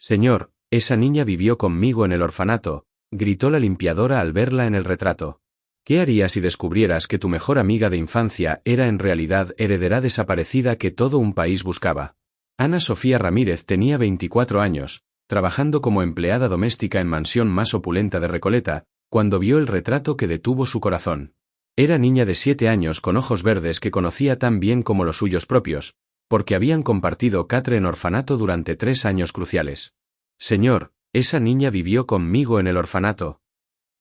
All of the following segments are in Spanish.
Señor, esa niña vivió conmigo en el orfanato, gritó la limpiadora al verla en el retrato. ¿Qué harías si descubrieras que tu mejor amiga de infancia era en realidad heredera desaparecida que todo un país buscaba? Ana Sofía Ramírez tenía 24 años, trabajando como empleada doméstica en mansión más opulenta de Recoleta, cuando vio el retrato que detuvo su corazón. Era niña de 7 años con ojos verdes que conocía tan bien como los suyos propios, porque habían compartido catre en orfanato durante 3 años cruciales. Señor, esa niña vivió conmigo en el orfanato.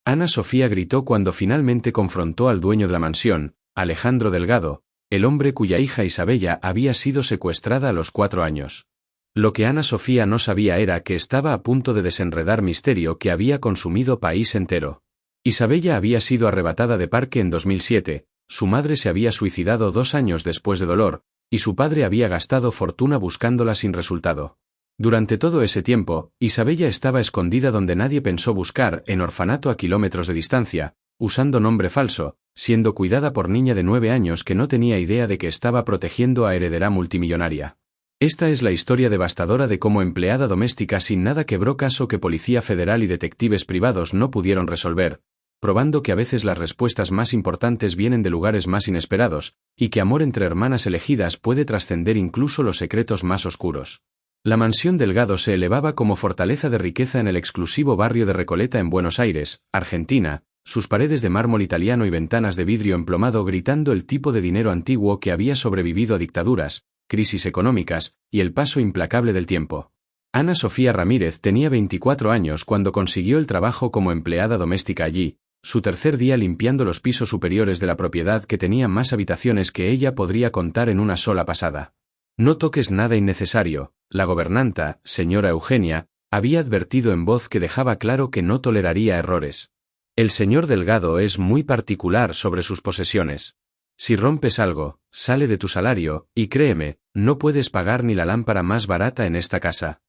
Ana Sofía gritó cuando finalmente confrontó al dueño de la mansión, Alejandro Delgado, el hombre cuya hija Isabella había sido secuestrada a los 4 años. Lo que Ana Sofía no sabía era que estaba a punto de desenredar misterio que había consumido país entero. Isabella había sido arrebatada de parque en 2007, su madre se había suicidado 2 años después de dolor, y su padre había gastado fortuna buscándola sin resultado. Durante todo ese tiempo, Isabella estaba escondida donde nadie pensó buscar, en orfanato a kilómetros de distancia, usando nombre falso, siendo cuidada por niña de 9 años que no tenía idea de que estaba protegiendo a heredera multimillonaria. Esta es la historia devastadora de cómo empleada doméstica sin nada quebró caso que Policía Federal y detectives privados no pudieron resolver, probando que a veces las respuestas más importantes vienen de lugares más inesperados, y que amor entre hermanas elegidas puede trascender incluso los secretos más oscuros. La mansión Delgado se elevaba como fortaleza de riqueza en el exclusivo barrio de Recoleta en Buenos Aires, Argentina, sus paredes de mármol italiano y ventanas de vidrio emplomado gritando el tipo de dinero antiguo que había sobrevivido a dictaduras, crisis económicas, y el paso implacable del tiempo. Ana Sofía Ramírez tenía 24 años cuando consiguió el trabajo como empleada doméstica allí, su tercer día limpiando los pisos superiores de la propiedad que tenía más habitaciones que ella podría contar en una sola pasada. No toques nada innecesario, la gobernanta, señora Eugenia, había advertido en voz que dejaba claro que no toleraría errores. El señor Delgado es muy particular sobre sus posesiones. Si rompes algo, sale de tu salario, y créeme, no puedes pagar ni la lámpara más barata en esta casa.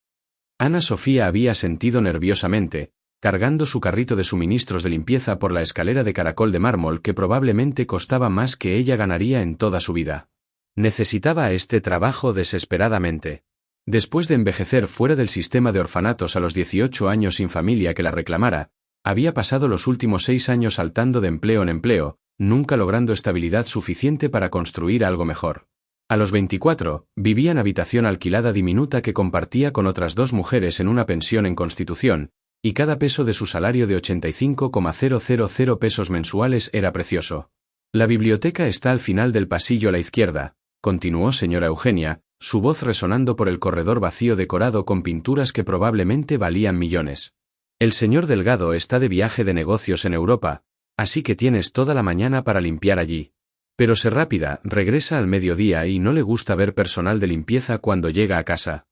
Ana Sofía había sentido nerviosamente, cargando su carrito de suministros de limpieza por la escalera de caracol de mármol que probablemente costaba más que ella ganaría en toda su vida. Necesitaba este trabajo desesperadamente. Después de envejecer fuera del sistema de orfanatos a los 18 años sin familia que la reclamara, había pasado los últimos 6 años saltando de empleo en empleo, nunca logrando estabilidad suficiente para construir algo mejor. A los 24, vivía en habitación alquilada diminuta que compartía con otras 2 mujeres en una pensión en Constitución, y cada peso de su salario de 85,000 pesos mensuales era precioso. La biblioteca está al final del pasillo a la izquierda, continuó señora Eugenia, su voz resonando por el corredor vacío decorado con pinturas que probablemente valían millones. El señor Delgado está de viaje de negocios en Europa, así que tienes toda la mañana para limpiar allí. Pero sé rápida, regresa al mediodía y no le gusta ver personal de limpieza cuando llega a casa.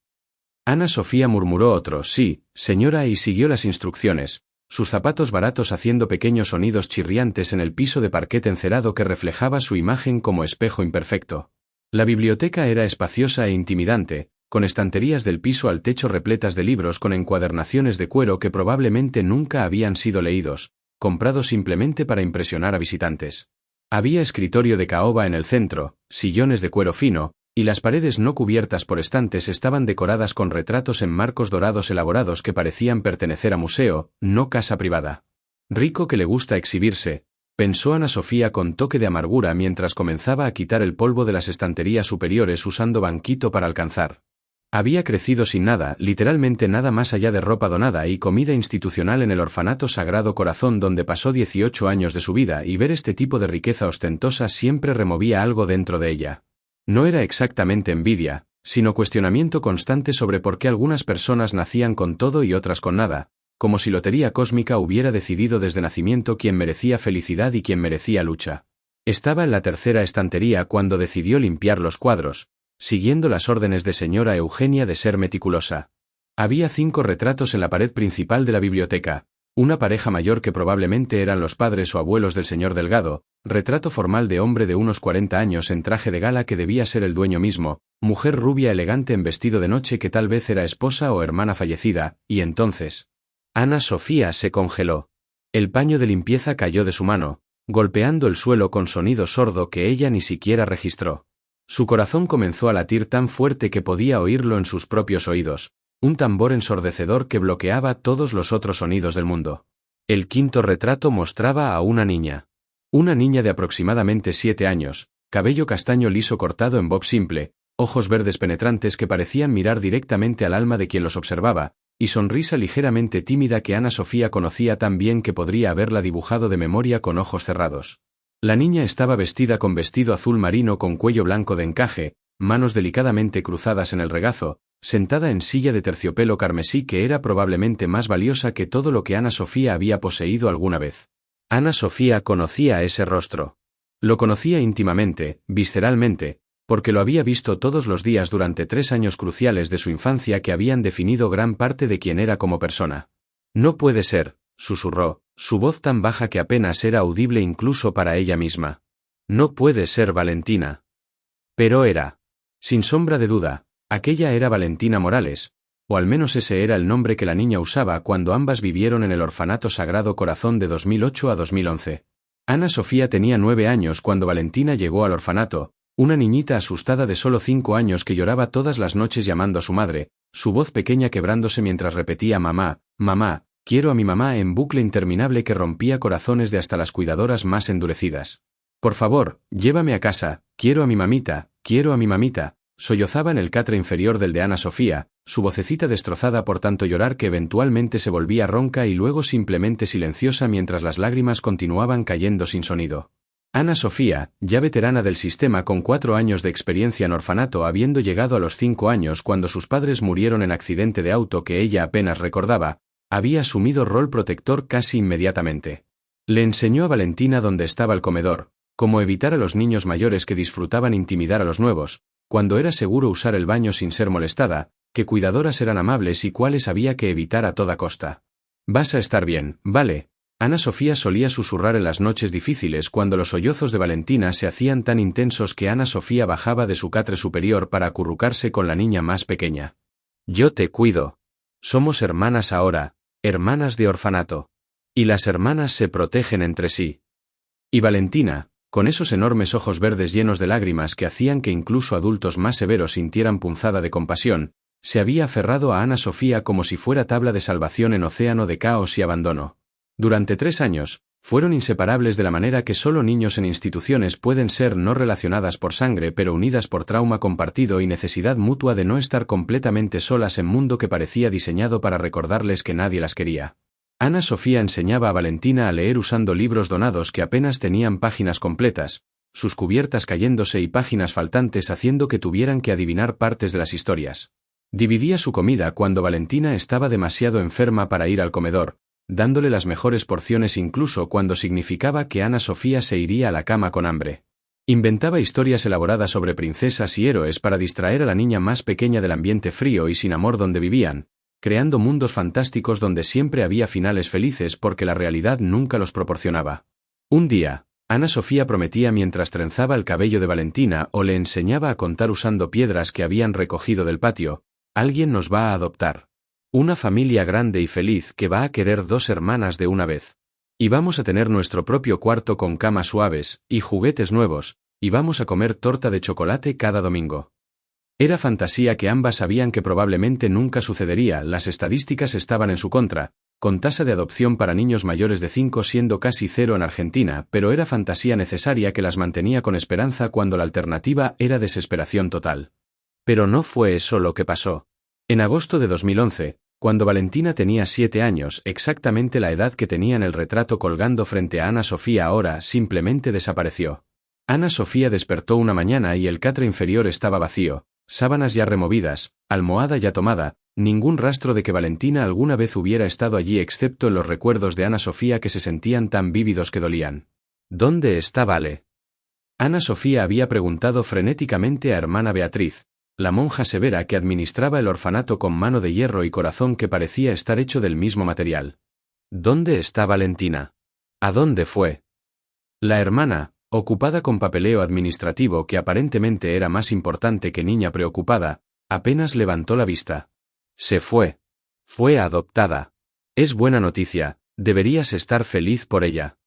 Ana Sofía murmuró otro sí, señora y siguió las instrucciones, sus zapatos baratos haciendo pequeños sonidos chirriantes en el piso de parquet encerado que reflejaba su imagen como espejo imperfecto. La biblioteca era espaciosa e intimidante, con estanterías del piso al techo repletas de libros con encuadernaciones de cuero que probablemente nunca habían sido leídos, comprados simplemente para impresionar a visitantes. Había escritorio de caoba en el centro, sillones de cuero fino, y las paredes no cubiertas por estantes estaban decoradas con retratos en marcos dorados elaborados que parecían pertenecer a museo, no casa privada. Rico que le gusta exhibirse, pensó Ana Sofía con toque de amargura mientras comenzaba a quitar el polvo de las estanterías superiores usando banquito para alcanzar. Había crecido sin nada, literalmente nada más allá de ropa donada y comida institucional en el orfanato Sagrado Corazón donde pasó 18 años de su vida y ver este tipo de riqueza ostentosa siempre removía algo dentro de ella. No era exactamente envidia, sino cuestionamiento constante sobre por qué algunas personas nacían con todo y otras con nada, como si lotería cósmica hubiera decidido desde nacimiento quién merecía felicidad y quién merecía lucha. Estaba en la tercera estantería cuando decidió limpiar los cuadros, siguiendo las órdenes de señora Eugenia de ser meticulosa. Había 5 retratos en la pared principal de la biblioteca, una pareja mayor que probablemente eran los padres o abuelos del señor Delgado, retrato formal de hombre de unos 40 años en traje de gala que debía ser el dueño mismo, mujer rubia elegante en vestido de noche que tal vez era esposa o hermana fallecida, y entonces Ana Sofía se congeló. El paño de limpieza cayó de su mano, golpeando el suelo con sonido sordo que ella ni siquiera registró. Su corazón comenzó a latir tan fuerte que podía oírlo en sus propios oídos, un tambor ensordecedor que bloqueaba todos los otros sonidos del mundo. El quinto retrato mostraba a una niña. Una niña de aproximadamente 7 años, cabello castaño liso cortado en bob simple, ojos verdes penetrantes que parecían mirar directamente al alma de quien los observaba, y sonrisa ligeramente tímida que Ana Sofía conocía tan bien que podría haberla dibujado de memoria con ojos cerrados. La niña estaba vestida con vestido azul marino con cuello blanco de encaje, manos delicadamente cruzadas en el regazo, sentada en silla de terciopelo carmesí que era probablemente más valiosa que todo lo que Ana Sofía había poseído alguna vez. Ana Sofía conocía ese rostro. Lo conocía íntimamente, visceralmente, porque lo había visto todos los días durante 3 años cruciales de su infancia que habían definido gran parte de quién era como persona. No puede ser, susurró, su voz tan baja que apenas era audible incluso para ella misma. No puede ser Valentina. Pero era. Sin sombra de duda, aquella era Valentina Morales, o al menos ese era el nombre que la niña usaba cuando ambas vivieron en el orfanato Sagrado Corazón de 2008 a 2011. Ana Sofía tenía 9 años cuando Valentina llegó al orfanato, una niñita asustada de solo 5 años que lloraba todas las noches llamando a su madre, su voz pequeña quebrándose mientras repetía mamá, mamá, quiero a mi mamá en bucle interminable que rompía corazones de hasta las cuidadoras más endurecidas. Por favor, llévame a casa, quiero a mi mamita, quiero a mi mamita, sollozaba en el catre inferior del de Ana Sofía, su vocecita destrozada por tanto llorar que eventualmente se volvía ronca y luego simplemente silenciosa mientras las lágrimas continuaban cayendo sin sonido. Ana Sofía, ya veterana del sistema con 4 años de experiencia en orfanato habiendo llegado a los 5 años cuando sus padres murieron en accidente de auto que ella apenas recordaba, había asumido rol protector casi inmediatamente. Le enseñó a Valentina dónde estaba el comedor, cómo evitar a los niños mayores que disfrutaban intimidar a los nuevos, cuando era seguro usar el baño sin ser molestada, qué cuidadoras eran amables y cuáles había que evitar a toda costa. Vas a estar bien, ¿vale? Ana Sofía solía susurrar en las noches difíciles cuando los sollozos de Valentina se hacían tan intensos que Ana Sofía bajaba de su catre superior para acurrucarse con la niña más pequeña. Yo te cuido. Somos hermanas ahora, hermanas de orfanato. Y las hermanas se protegen entre sí. Y Valentina, con esos enormes ojos verdes llenos de lágrimas que hacían que incluso adultos más severos sintieran punzada de compasión, se había aferrado a Ana Sofía como si fuera tabla de salvación en océano de caos y abandono. Durante 3 años, fueron inseparables de la manera que solo niños en instituciones pueden ser no relacionadas por sangre pero unidas por trauma compartido y necesidad mutua de no estar completamente solas en mundo que parecía diseñado para recordarles que nadie las quería. Ana Sofía enseñaba a Valentina a leer usando libros donados que apenas tenían páginas completas, sus cubiertas cayéndose y páginas faltantes haciendo que tuvieran que adivinar partes de las historias. Dividía su comida cuando Valentina estaba demasiado enferma para ir al comedor, dándole las mejores porciones incluso cuando significaba que Ana Sofía se iría a la cama con hambre. Inventaba historias elaboradas sobre princesas y héroes para distraer a la niña más pequeña del ambiente frío y sin amor donde vivían, creando mundos fantásticos donde siempre había finales felices porque la realidad nunca los proporcionaba. Un día, Ana Sofía prometía mientras trenzaba el cabello de Valentina o le enseñaba a contar usando piedras que habían recogido del patio, alguien nos va a adoptar. Una familia grande y feliz que va a querer 2 hermanas de una vez. Y vamos a tener nuestro propio cuarto con camas suaves, y juguetes nuevos, y vamos a comer torta de chocolate cada domingo. Era fantasía que ambas sabían que probablemente nunca sucedería, las estadísticas estaban en su contra, con tasa de adopción para niños mayores de 5 siendo casi 0 en Argentina, pero era fantasía necesaria que las mantenía con esperanza cuando la alternativa era desesperación total. Pero no fue eso lo que pasó. En agosto de 2011, cuando Valentina tenía 7 años, exactamente la edad que tenía en el retrato colgando frente a Ana Sofía ahora, simplemente desapareció. Ana Sofía despertó una mañana y el catre inferior estaba vacío, sábanas ya removidas, almohada ya tomada, ningún rastro de que Valentina alguna vez hubiera estado allí excepto en los recuerdos de Ana Sofía que se sentían tan vívidos que dolían. ¿Dónde está Vale? Ana Sofía había preguntado frenéticamente a hermana Beatriz, la monja severa que administraba el orfanato con mano de hierro y corazón que parecía estar hecho del mismo material. ¿Dónde está Valentina? ¿A dónde fue? La hermana, ocupada con papeleo administrativo que aparentemente era más importante que niña preocupada, apenas levantó la vista. Se fue. Fue adoptada. Es buena noticia, deberías estar feliz por ella.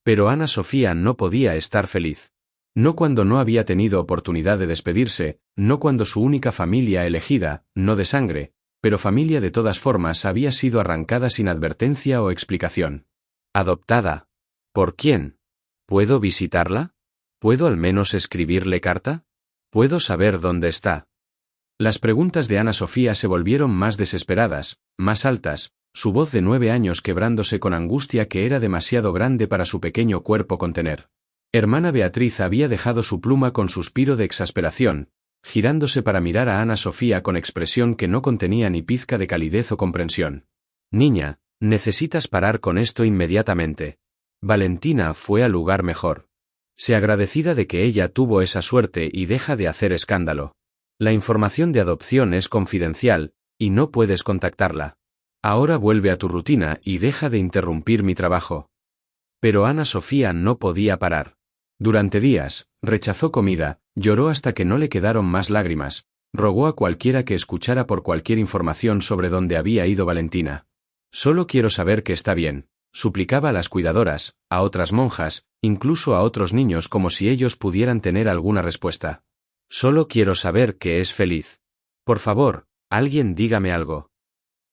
Pero Ana Sofía no podía estar feliz. No cuando no había tenido oportunidad de despedirse, no cuando su única familia elegida, no de sangre, pero familia de todas formas había sido arrancada sin advertencia o explicación. ¿Adoptada? ¿Por quién? ¿Puedo visitarla? ¿Puedo al menos escribirle carta? ¿Puedo saber dónde está? Las preguntas de Ana Sofía se volvieron más desesperadas, más altas, su voz de 9 años quebrándose con angustia que era demasiado grande para su pequeño cuerpo contener. Hermana Beatriz había dejado su pluma con suspiro de exasperación, girándose para mirar a Ana Sofía con expresión que no contenía ni pizca de calidez o comprensión. Niña, necesitas parar con esto inmediatamente. Valentina fue al lugar mejor. Sé agradecida de que ella tuvo esa suerte y deja de hacer escándalo. La información de adopción es confidencial, y no puedes contactarla. Ahora vuelve a tu rutina y deja de interrumpir mi trabajo. Pero Ana Sofía no podía parar. Durante días, rechazó comida, lloró hasta que no le quedaron más lágrimas, rogó a cualquiera que escuchara por cualquier información sobre dónde había ido Valentina. Solo quiero saber que está bien, suplicaba a las cuidadoras, a otras monjas, incluso a otros niños como si ellos pudieran tener alguna respuesta. Solo quiero saber que es feliz. Por favor, alguien dígame algo.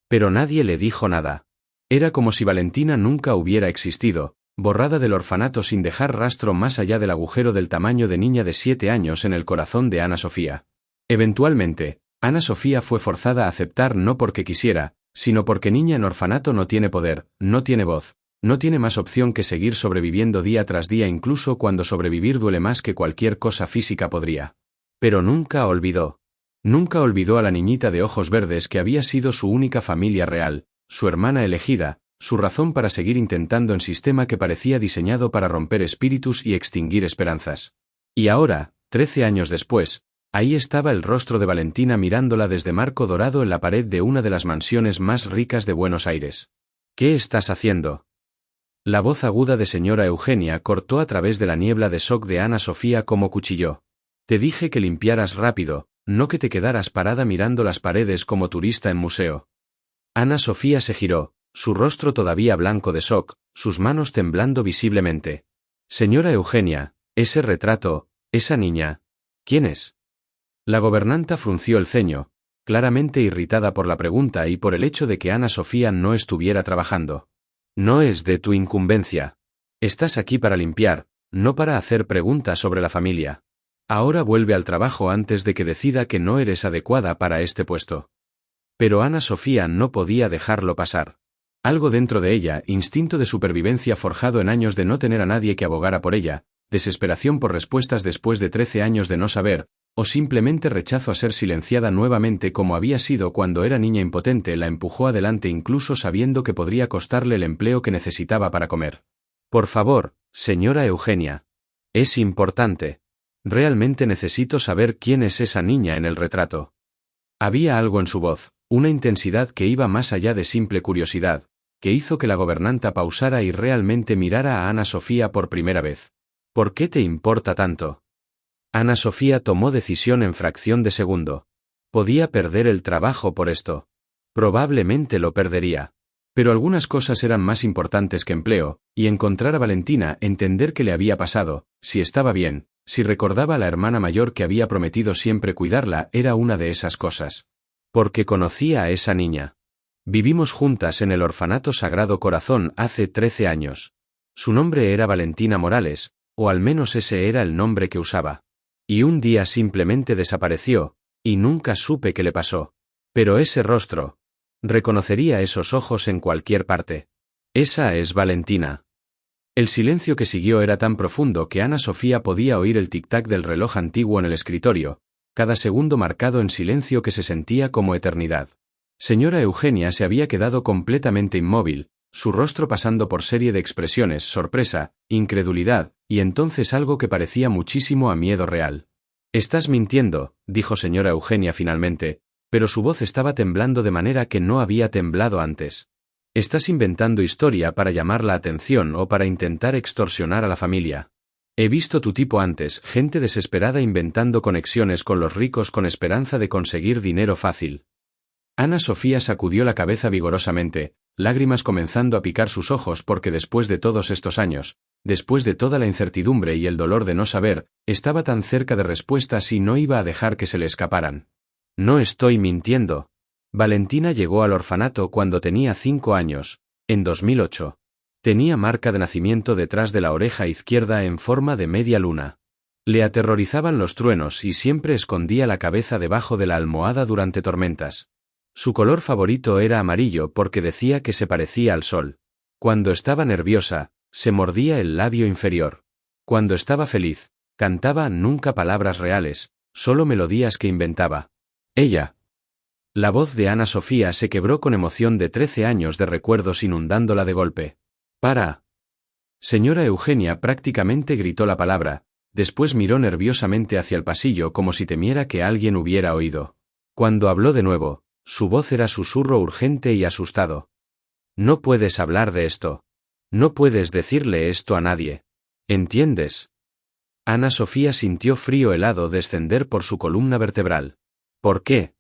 Pero nadie le dijo nada. Era como si Valentina nunca hubiera existido, borrada del orfanato sin dejar rastro más allá del agujero del tamaño de niña de 7 años en el corazón de Ana Sofía. Eventualmente, Ana Sofía fue forzada a aceptar no porque quisiera, sino porque niña en orfanato no tiene poder, no tiene voz, no tiene más opción que seguir sobreviviendo día tras día incluso cuando sobrevivir duele más que cualquier cosa física podría. Pero nunca olvidó. Nunca olvidó a la niñita de ojos verdes que había sido su única familia real, su hermana elegida, su razón para seguir intentando en sistema que parecía diseñado para romper espíritus y extinguir esperanzas. Y ahora, 13 años después, ahí estaba el rostro de Valentina mirándola desde marco dorado en la pared de una de las mansiones más ricas de Buenos Aires. ¿Qué estás haciendo? La voz aguda de señora Eugenia cortó a través de la niebla de shock de Ana Sofía como cuchillo. Te dije que limpiaras rápido, no que te quedaras parada mirando las paredes como turista en museo. Ana Sofía se giró, su rostro todavía blanco de shock, sus manos temblando visiblemente. Señora Eugenia, ese retrato, esa niña, ¿quién es? La gobernanta frunció el ceño, claramente irritada por la pregunta y por el hecho de que Ana Sofía no estuviera trabajando. No es de tu incumbencia. Estás aquí para limpiar, no para hacer preguntas sobre la familia. Ahora vuelve al trabajo antes de que decida que no eres adecuada para este puesto. Pero Ana Sofía no podía dejarlo pasar. Algo dentro de ella, instinto de supervivencia forjado en años de no tener a nadie que abogara por ella, desesperación por respuestas después de 13 años de no saber, o simplemente rechazo a ser silenciada nuevamente como había sido cuando era niña impotente, la empujó adelante incluso sabiendo que podría costarle el empleo que necesitaba para comer. Por favor, señora Eugenia. Es importante. Realmente necesito saber quién es esa niña en el retrato. Había algo en su voz, una intensidad que iba más allá de simple curiosidad, que hizo que la gobernanta pausara y realmente mirara a Ana Sofía por primera vez. ¿Por qué te importa tanto? Ana Sofía tomó decisión en fracción de segundo. Podía perder el trabajo por esto. Probablemente lo perdería. Pero algunas cosas eran más importantes que empleo, y encontrar a Valentina, entender qué le había pasado, si estaba bien, si recordaba a la hermana mayor que había prometido siempre cuidarla, era una de esas cosas. Porque conocía a esa niña. Vivimos juntas en el orfanato Sagrado Corazón hace 13 años. Su nombre era Valentina Morales, o al menos ese era el nombre que usaba. Y un día simplemente desapareció, y nunca supe qué le pasó. Pero ese rostro. Reconocería esos ojos en cualquier parte. Esa es Valentina. El silencio que siguió era tan profundo que Ana Sofía podía oír el tic-tac del reloj antiguo en el escritorio, cada segundo marcado en silencio que se sentía como eternidad. Señora Eugenia se había quedado completamente inmóvil, su rostro pasando por serie de expresiones, sorpresa, incredulidad, y entonces algo que parecía muchísimo a miedo real. Estás mintiendo, dijo señora Eugenia finalmente, pero su voz estaba temblando de manera que no había temblado antes. Estás inventando historia para llamar la atención o para intentar extorsionar a la familia. He visto tu tipo antes, gente desesperada inventando conexiones con los ricos con esperanza de conseguir dinero fácil. Ana Sofía sacudió la cabeza vigorosamente, lágrimas comenzando a picar sus ojos porque después de todos estos años, después de toda la incertidumbre y el dolor de no saber, estaba tan cerca de respuestas y no iba a dejar que se le escaparan. No estoy mintiendo. Valentina llegó al orfanato cuando tenía 5 años, en 2008. Tenía marca de nacimiento detrás de la oreja izquierda en forma de media luna. Le aterrorizaban los truenos y siempre escondía la cabeza debajo de la almohada durante tormentas. Su color favorito era amarillo porque decía que se parecía al sol. Cuando estaba nerviosa, se mordía el labio inferior. Cuando estaba feliz, cantaba nunca palabras reales, solo melodías que inventaba. Ella. La voz de Ana Sofía se quebró con emoción de 13 años de recuerdos inundándola de golpe. ¡Para! Señora Eugenia prácticamente gritó la palabra, después miró nerviosamente hacia el pasillo como si temiera que alguien hubiera oído. Cuando habló de nuevo, su voz era susurro urgente y asustado. No puedes hablar de esto. No puedes decirle esto a nadie. ¿Entiendes? Ana Sofía sintió frío helado descender por su columna vertebral. ¿Por qué?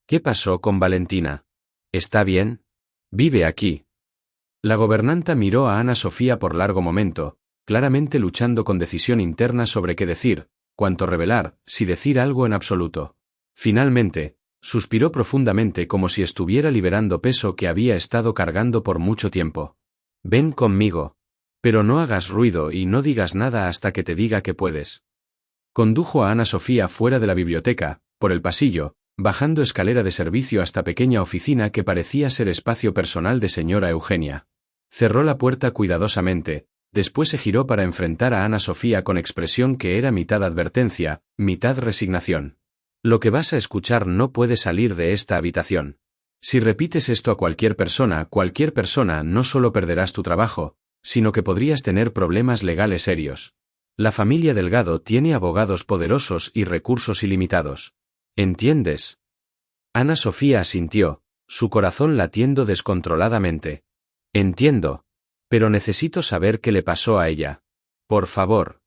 ¿Qué pasó con Valentina? ¿Está bien? Vive aquí. La gobernanta miró a Ana Sofía por largo momento, claramente luchando con decisión interna sobre qué decir, cuánto revelar, si decir algo en absoluto. Finalmente, suspiró profundamente como si estuviera liberando peso que había estado cargando por mucho tiempo. Ven conmigo. Pero no hagas ruido y no digas nada hasta que te diga que puedes. Condujo a Ana Sofía fuera de la biblioteca, por el pasillo, bajando escalera de servicio hasta pequeña oficina que parecía ser espacio personal de señora Eugenia. Cerró la puerta cuidadosamente, después se giró para enfrentar a Ana Sofía con expresión que era mitad advertencia, mitad resignación. Lo que vas a escuchar no puede salir de esta habitación. Si repites esto a cualquier persona no solo perderás tu trabajo, sino que podrías tener problemas legales serios. La familia Delgado tiene abogados poderosos y recursos ilimitados. ¿Entiendes? Ana Sofía asintió, su corazón latiendo descontroladamente. Entiendo. Pero necesito saber qué le pasó a ella. Por favor.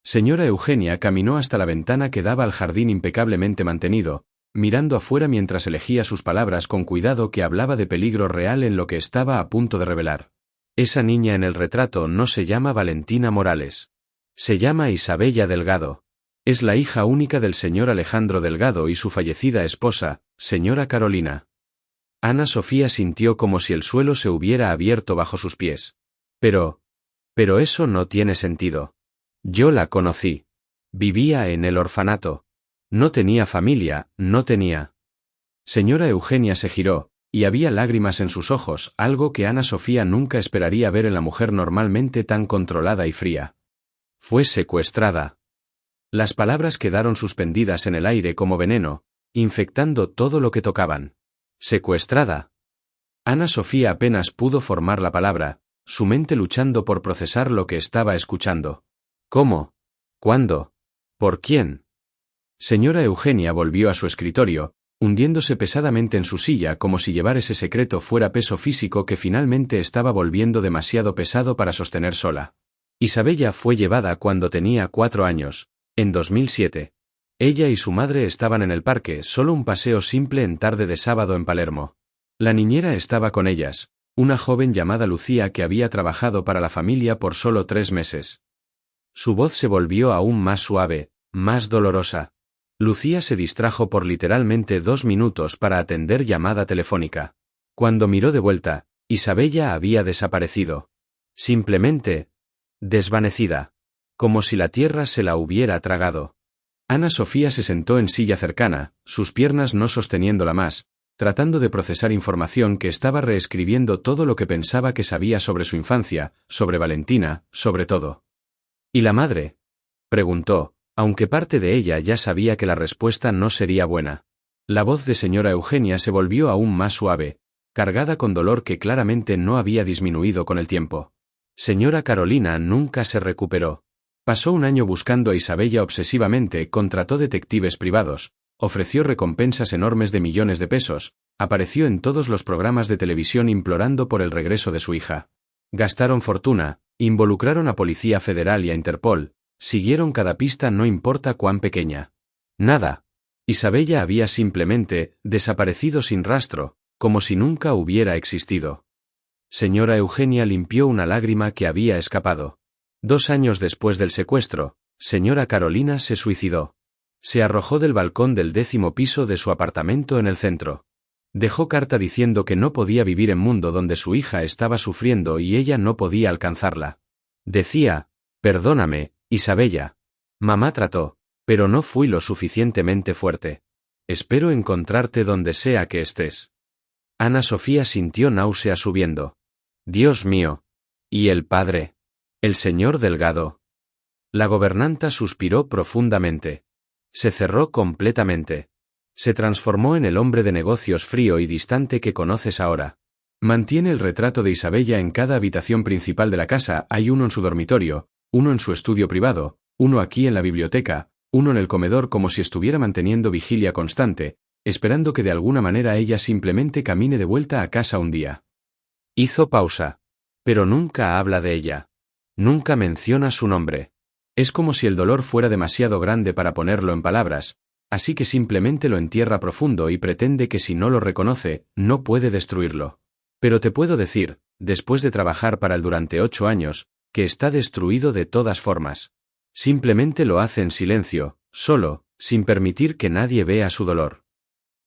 Señora Eugenia caminó hasta la ventana que daba al jardín impecablemente mantenido, mirando afuera mientras elegía sus palabras con cuidado que hablaba de peligro real en lo que estaba a punto de revelar. Esa niña en el retrato no se llama Valentina Morales. Se llama Isabella Delgado. Es la hija única del señor Alejandro Delgado y su fallecida esposa, señora Carolina. Ana Sofía sintió como si el suelo se hubiera abierto bajo sus pies. Pero eso no tiene sentido. Yo la conocí. Vivía en el orfanato. No tenía familia, no tenía. Señora Eugenia se giró, y había lágrimas en sus ojos, algo que Ana Sofía nunca esperaría ver en la mujer normalmente tan controlada y fría. Fue secuestrada. Las palabras quedaron suspendidas en el aire como veneno, infectando todo lo que tocaban. ¿Secuestrada? Ana Sofía apenas pudo formar la palabra, su mente luchando por procesar lo que estaba escuchando. ¿Cómo? ¿Cuándo? ¿Por quién? Señora Eugenia volvió a su escritorio, hundiéndose pesadamente en su silla como si llevar ese secreto fuera peso físico que finalmente estaba volviendo demasiado pesado para sostener sola. Isabella fue llevada cuando tenía 4 años, en 2007. Ella y su madre estaban en el parque, solo un paseo simple en tarde de sábado en Palermo. La niñera estaba con ellas, una joven llamada Lucía que había trabajado para la familia por solo 3 meses. Su voz se volvió aún más suave, más dolorosa. Lucía se distrajo por literalmente 2 minutos para atender llamada telefónica. Cuando miró de vuelta, Isabella había desaparecido. Simplemente desvanecida. Como si la tierra se la hubiera tragado. Ana Sofía se sentó en silla cercana, sus piernas no sosteniéndola más, tratando de procesar información que estaba reescribiendo todo lo que pensaba que sabía sobre su infancia, sobre Valentina, sobre todo. ¿Y la madre? Preguntó, aunque parte de ella ya sabía que la respuesta no sería buena. La voz de señora Eugenia se volvió aún más suave, cargada con dolor que claramente no había disminuido con el tiempo. Señora Carolina nunca se recuperó. Pasó un año buscando a Isabella obsesivamente, contrató detectives privados, ofreció recompensas enormes de millones de pesos, apareció en todos los programas de televisión implorando por el regreso de su hija. Gastaron fortuna, involucraron a Policía Federal y a Interpol, siguieron cada pista no importa cuán pequeña. Nada. Isabella había simplemente desaparecido sin rastro, como si nunca hubiera existido. Señora Eugenia limpió una lágrima que había escapado. 2 años después del secuestro, señora Carolina se suicidó. Se arrojó del balcón del 10º piso de su apartamento en el centro. Dejó carta diciendo que no podía vivir en mundo donde su hija estaba sufriendo y ella no podía alcanzarla. Decía: «Perdóname, Isabella. Mamá trató, pero no fui lo suficientemente fuerte. Espero encontrarte donde sea que estés». Ana Sofía sintió náusea subiendo. Dios mío. ¿Y el padre? ¿El señor Delgado? La gobernanta suspiró profundamente. Se cerró completamente. Se transformó en el hombre de negocios frío y distante que conoces ahora. Mantiene el retrato de Isabella en cada habitación principal de la casa. Hay uno en su dormitorio, uno en su estudio privado, uno aquí en la biblioteca, uno en el comedor, como si estuviera manteniendo vigilia constante, esperando que de alguna manera ella simplemente camine de vuelta a casa un día. Hizo pausa. Pero nunca habla de ella. Nunca menciona su nombre. Es como si el dolor fuera demasiado grande para ponerlo en palabras, así que simplemente lo entierra profundo y pretende que si no lo reconoce, no puede destruirlo. Pero te puedo decir, después de trabajar para él durante 8 años, que está destruido de todas formas. Simplemente lo hace en silencio, solo, sin permitir que nadie vea su dolor.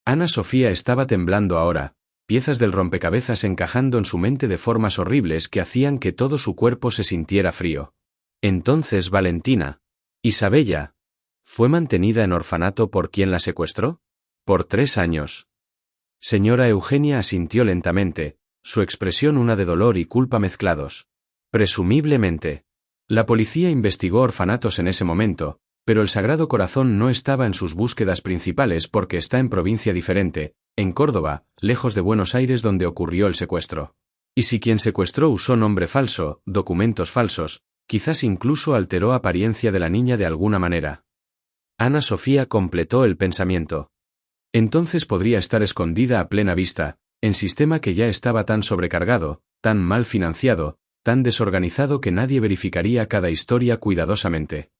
Ana Sofía estaba temblando ahora, piezas del rompecabezas encajando en su mente de formas horribles que hacían que todo su cuerpo se sintiera frío. Entonces Valentina, Isabella, ¿fue mantenida en orfanato por quien la secuestró? Por 3 años. Señora Eugenia asintió lentamente, su expresión una de dolor y culpa mezclados. Presumiblemente. La policía investigó orfanatos en ese momento, pero el Sagrado Corazón no estaba en sus búsquedas principales porque está en provincia diferente, en Córdoba, lejos de Buenos Aires donde ocurrió el secuestro. Y si quien secuestró usó nombre falso, documentos falsos, quizás incluso alteró apariencia de la niña de alguna manera. Ana Sofía completó el pensamiento. Entonces podría estar escondida a plena vista, en sistema que ya estaba tan sobrecargado, tan mal financiado, tan desorganizado que nadie verificaría cada historia cuidadosamente.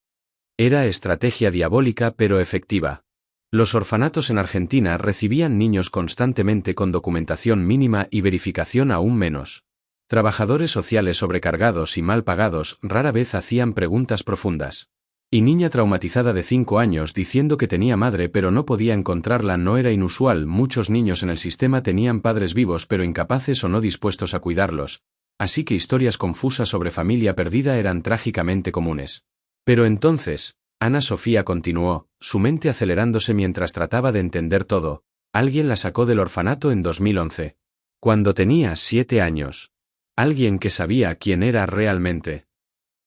Era estrategia diabólica pero efectiva. Los orfanatos en Argentina recibían niños constantemente con documentación mínima y verificación aún menos. Trabajadores sociales sobrecargados y mal pagados rara vez hacían preguntas profundas. Y niña traumatizada de 5 años diciendo que tenía madre pero no podía encontrarla no era inusual. Muchos niños en el sistema tenían padres vivos pero incapaces o no dispuestos a cuidarlos, así que historias confusas sobre familia perdida eran trágicamente comunes. Pero entonces, Ana Sofía continuó, su mente acelerándose mientras trataba de entender todo, alguien la sacó del orfanato en 2011. Cuando tenía 7 años. Alguien que sabía quién era realmente.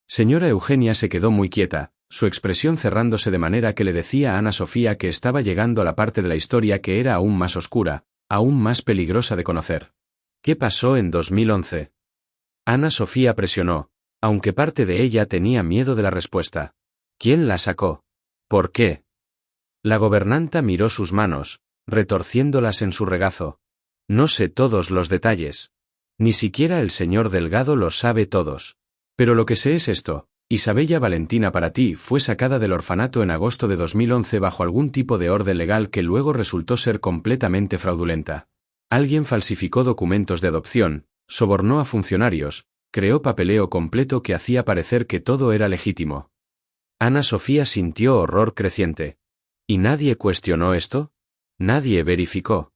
Señora Eugenia se quedó muy quieta, su expresión cerrándose de manera que le decía a Ana Sofía que estaba llegando a la parte de la historia que era aún más oscura, aún más peligrosa de conocer. ¿Qué pasó en 2011? Ana Sofía presionó, aunque parte de ella tenía miedo de la respuesta. ¿Quién la sacó? ¿Por qué? La gobernanta miró sus manos, retorciéndolas en su regazo. No sé todos los detalles. Ni siquiera el señor Delgado los sabe todos. Pero lo que sé es esto: Isabella Valentina para ti fue sacada del orfanato en agosto de 2011 bajo algún tipo de orden legal que luego resultó ser completamente fraudulenta. Alguien falsificó documentos de adopción, sobornó a funcionarios, creó papeleo completo que hacía parecer que todo era legítimo. Ana Sofía sintió horror creciente. ¿Y nadie cuestionó esto? ¿Nadie verificó?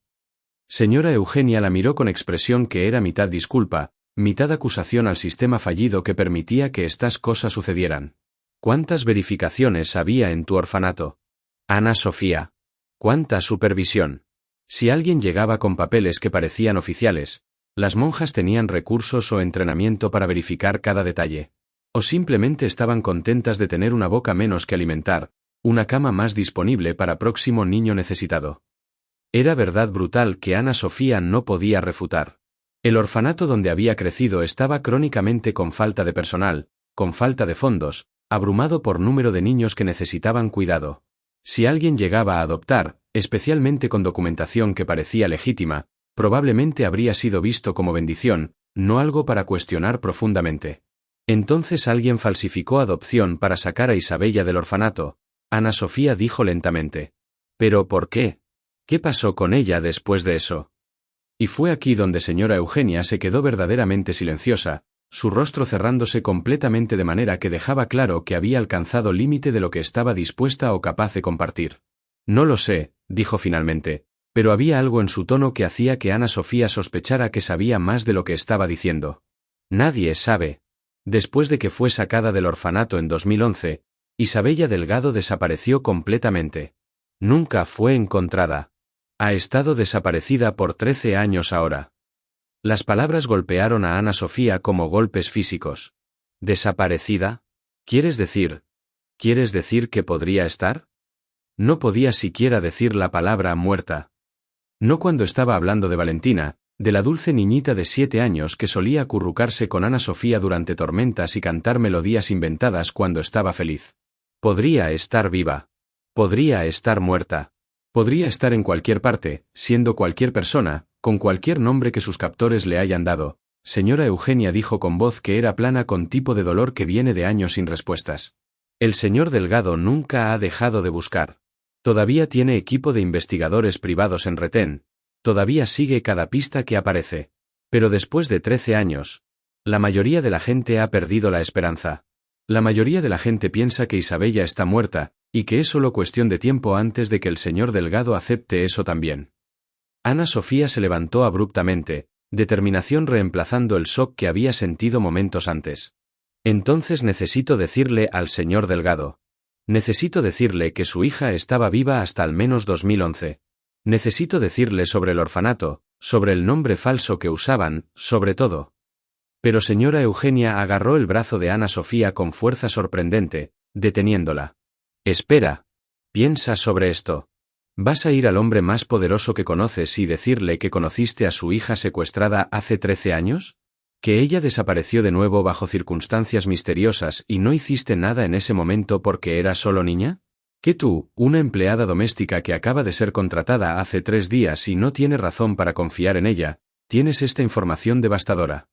Señora Eugenia la miró con expresión que era mitad disculpa, mitad acusación al sistema fallido que permitía que estas cosas sucedieran. ¿Cuántas verificaciones había en tu orfanato? Ana Sofía. ¿Cuánta supervisión? Si alguien llegaba con papeles que parecían oficiales, las monjas tenían recursos o entrenamiento para verificar cada detalle. O simplemente estaban contentas de tener una boca menos que alimentar, una cama más disponible para próximo niño necesitado. Era verdad brutal que Ana Sofía no podía refutar. El orfanato donde había crecido estaba crónicamente con falta de personal, con falta de fondos, abrumado por número de niños que necesitaban cuidado. Si alguien llegaba a adoptar, especialmente con documentación que parecía legítima, probablemente habría sido visto como bendición, no algo para cuestionar profundamente. Entonces alguien falsificó adopción para sacar a Isabella del orfanato, Ana Sofía dijo lentamente. ¿Pero por qué? ¿Qué pasó con ella después de eso? Y fue aquí donde señora Eugenia se quedó verdaderamente silenciosa, su rostro cerrándose completamente de manera que dejaba claro que había alcanzado límite de lo que estaba dispuesta o capaz de compartir. No lo sé, dijo finalmente, Pero había algo en su tono que hacía que Ana Sofía sospechara que sabía más de lo que estaba diciendo. Nadie sabe. Después de que fue sacada del orfanato en 2011, Isabella Delgado desapareció completamente. Nunca fue encontrada. Ha estado desaparecida por 13 años ahora. Las palabras golpearon a Ana Sofía como golpes físicos. ¿Desaparecida? ¿Quieres decir que podría estar? No podía siquiera decir la palabra muerta. No cuando estaba hablando de Valentina, de la dulce niñita de 7 años que solía acurrucarse con Ana Sofía durante tormentas y cantar melodías inventadas cuando estaba feliz. Podría estar viva. Podría estar muerta. Podría estar en cualquier parte, siendo cualquier persona, con cualquier nombre que sus captores le hayan dado. Señora Eugenia dijo con voz que era plana con tipo de dolor que viene de años sin respuestas. El señor Delgado nunca ha dejado de buscar. Todavía tiene equipo de investigadores privados en retén. Todavía sigue cada pista que aparece. Pero después de 13 años, la mayoría de la gente ha perdido la esperanza. La mayoría de la gente piensa que Isabella está muerta, y que es solo cuestión de tiempo antes de que el señor Delgado acepte eso también. Ana Sofía se levantó abruptamente, determinación reemplazando el shock que había sentido momentos antes. Entonces necesito decirle al señor Delgado. Necesito decirle que su hija estaba viva hasta al menos 2011. Necesito decirle sobre el orfanato, sobre el nombre falso que usaban, sobre todo. Pero señora Eugenia agarró el brazo de Ana Sofía con fuerza sorprendente, deteniéndola. Espera. Piensa sobre esto. ¿Vas a ir al hombre más poderoso que conoces y decirle que conociste a su hija secuestrada hace 13 años? ¿Que ella desapareció de nuevo bajo circunstancias misteriosas y no hiciste nada en ese momento porque era solo niña? ¿Que tú, una empleada doméstica que acaba de ser contratada hace 3 días y no tiene razón para confiar en ella, tienes esta información devastadora?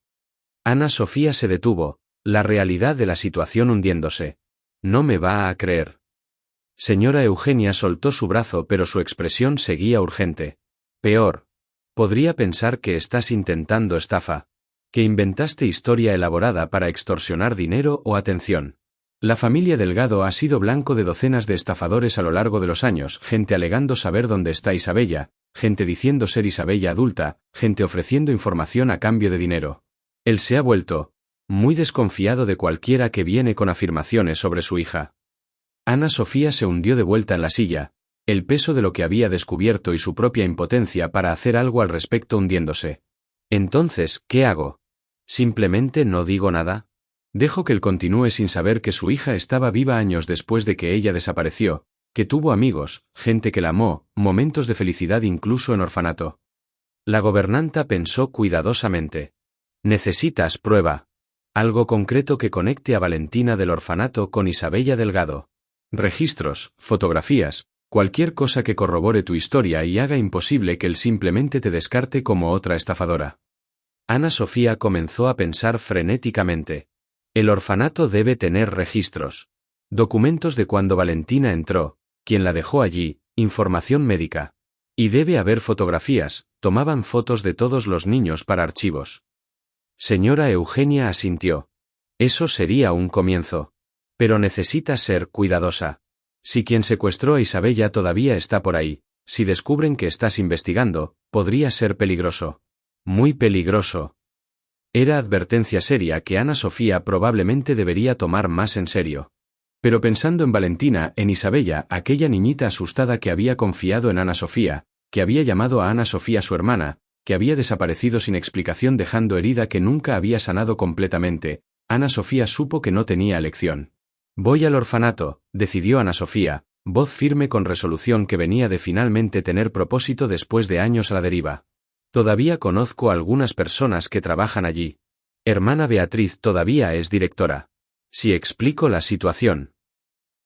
Ana Sofía se detuvo, la realidad de la situación hundiéndose. No me va a creer. Señora Eugenia soltó su brazo pero su expresión seguía urgente. Peor. Podría pensar que estás intentando estafa. Que inventaste historia elaborada para extorsionar dinero o atención. La familia Delgado ha sido blanco de docenas de estafadores a lo largo de los años, gente alegando saber dónde está Isabella, gente diciendo ser Isabella adulta, gente ofreciendo información a cambio de dinero. Él se ha vuelto muy desconfiado de cualquiera que viene con afirmaciones sobre su hija. Ana Sofía se hundió de vuelta en la silla, el peso de lo que había descubierto y su propia impotencia para hacer algo al respecto hundiéndose. Entonces, ¿qué hago? ¿Simplemente no digo nada? ¿Dejo que él continúe sin saber que su hija estaba viva años después de que ella desapareció, que tuvo amigos, gente que la amó, momentos de felicidad incluso en orfanato? La gobernanta pensó cuidadosamente. Necesitas prueba. Algo concreto que conecte a Valentina del orfanato con Isabella Delgado. Registros, fotografías, cualquier cosa que corrobore tu historia y haga imposible que él simplemente te descarte como otra estafadora. Ana Sofía comenzó a pensar frenéticamente. El orfanato debe tener registros. Documentos de cuando Valentina entró, quién la dejó allí, información médica. Y debe haber fotografías, tomaban fotos de todos los niños para archivos. Señora Eugenia asintió. Eso sería un comienzo. Pero necesitas ser cuidadosa. Si quien secuestró a Isabella todavía está por ahí, si descubren que estás investigando, podría ser peligroso. Muy peligroso. Era advertencia seria que Ana Sofía probablemente debería tomar más en serio. Pero pensando en Valentina, en Isabella, aquella niñita asustada que había confiado en Ana Sofía, que había llamado a Ana Sofía su hermana, que había desaparecido sin explicación dejando herida que nunca había sanado completamente, Ana Sofía supo que no tenía elección. Voy al orfanato, decidió Ana Sofía, voz firme con resolución que venía de finalmente tener propósito después de años a la deriva. Todavía conozco a algunas personas que trabajan allí. Hermana Beatriz todavía es directora. Si explico la situación.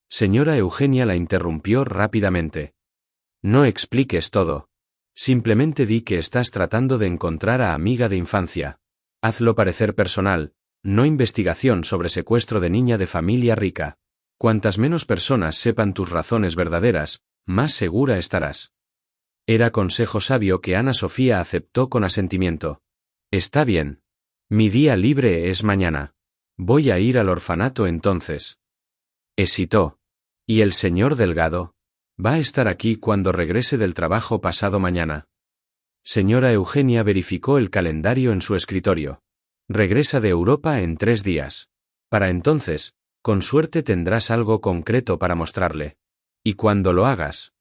Señora Eugenia la interrumpió rápidamente. No expliques todo. Simplemente di que estás tratando de encontrar a amiga de infancia. Hazlo parecer personal, no investigación sobre secuestro de niña de familia rica. Cuantas menos personas sepan tus razones verdaderas, más segura estarás. Era consejo sabio que Ana Sofía aceptó con asentimiento. Está bien. Mi día libre es mañana. Voy a ir al orfanato entonces. Hesitó. ¿Y el señor Delgado? Va a estar aquí cuando regrese del trabajo pasado mañana. Señora Eugenia verificó el calendario en su escritorio. Regresa de Europa en 3 días. Para entonces, con suerte tendrás algo concreto para mostrarle. Y cuando lo hagas.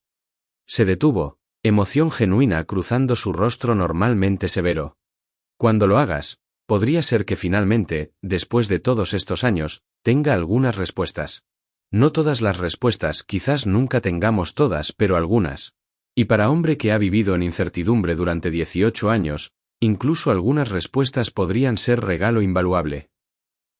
Se detuvo, emoción genuina cruzando su rostro normalmente severo. Cuando lo hagas, podría ser que finalmente, después de todos estos años, tenga algunas respuestas. No todas las respuestas, quizás nunca tengamos todas, pero algunas. Y para hombre que ha vivido en incertidumbre durante 18 años, incluso algunas respuestas podrían ser regalo invaluable.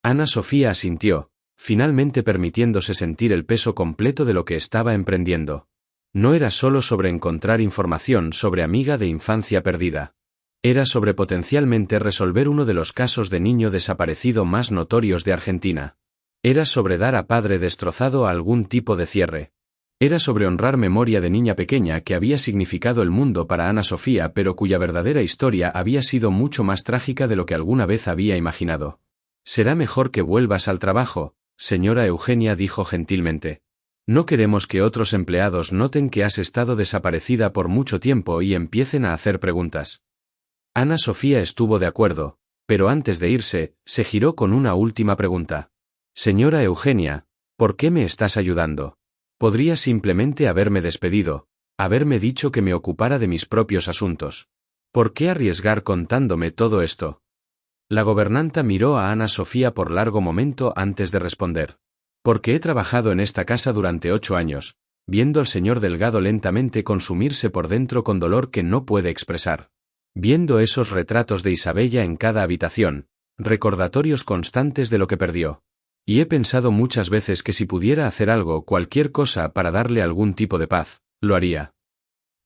Ana Sofía asintió, finalmente permitiéndose sentir el peso completo de lo que estaba emprendiendo. No era solo sobre encontrar información sobre amiga de infancia perdida. Era sobre potencialmente resolver uno de los casos de niño desaparecido más notorios de Argentina. Era sobre dar a padre destrozado a algún tipo de cierre. Era sobre honrar memoria de niña pequeña que había significado el mundo para Ana Sofía pero cuya verdadera historia había sido mucho más trágica de lo que alguna vez había imaginado. Será mejor que vuelvas al trabajo, señora Eugenia dijo gentilmente. No queremos que otros empleados noten que has estado desaparecida por mucho tiempo y empiecen a hacer preguntas. Ana Sofía estuvo de acuerdo, pero antes de irse, se giró con una última pregunta. Señora Eugenia, ¿por qué me estás ayudando? Podría simplemente haberme despedido, haberme dicho que me ocupara de mis propios asuntos. ¿Por qué arriesgar contándome todo esto? La gobernanta miró a Ana Sofía por largo momento antes de responder. Porque he trabajado en esta casa durante 8 años, viendo al señor Delgado lentamente consumirse por dentro con dolor que no puede expresar. Viendo esos retratos de Isabella en cada habitación, recordatorios constantes de lo que perdió. Y he pensado muchas veces que si pudiera hacer algo, cualquier cosa para darle algún tipo de paz, lo haría.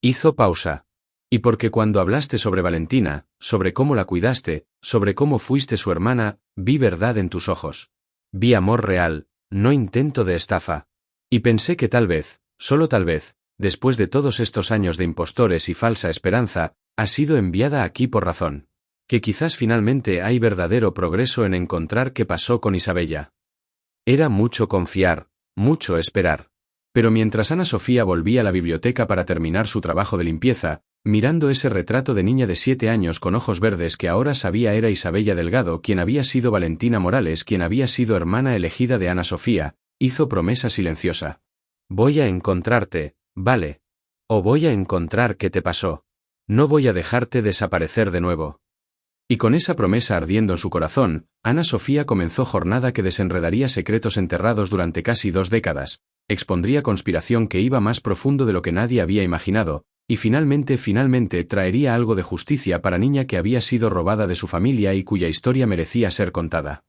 Hizo pausa. Y porque cuando hablaste sobre Valentina, sobre cómo la cuidaste, sobre cómo fuiste su hermana, vi verdad en tus ojos. Vi amor real, no intento de estafa. Y pensé que tal vez, solo tal vez, después de todos estos años de impostores y falsa esperanza, has sido enviada aquí por razón. Que quizás finalmente hay verdadero progreso en encontrar qué pasó con Isabella. Era mucho confiar, mucho esperar. Pero mientras Ana Sofía volvía a la biblioteca para terminar su trabajo de limpieza, mirando ese retrato de niña de 7 años con ojos verdes que ahora sabía era Isabella Delgado quien había sido Valentina Morales quien había sido hermana elegida de Ana Sofía, hizo promesa silenciosa. Voy a encontrarte, ¿vale? O voy a encontrar qué te pasó. No voy a dejarte desaparecer de nuevo. Y con esa promesa ardiendo en su corazón, Ana Sofía comenzó jornada que desenredaría secretos enterrados durante casi 2 décadas, expondría conspiración que iba más profundo de lo que nadie había imaginado, y finalmente traería algo de justicia para niña que había sido robada de su familia y cuya historia merecía ser contada.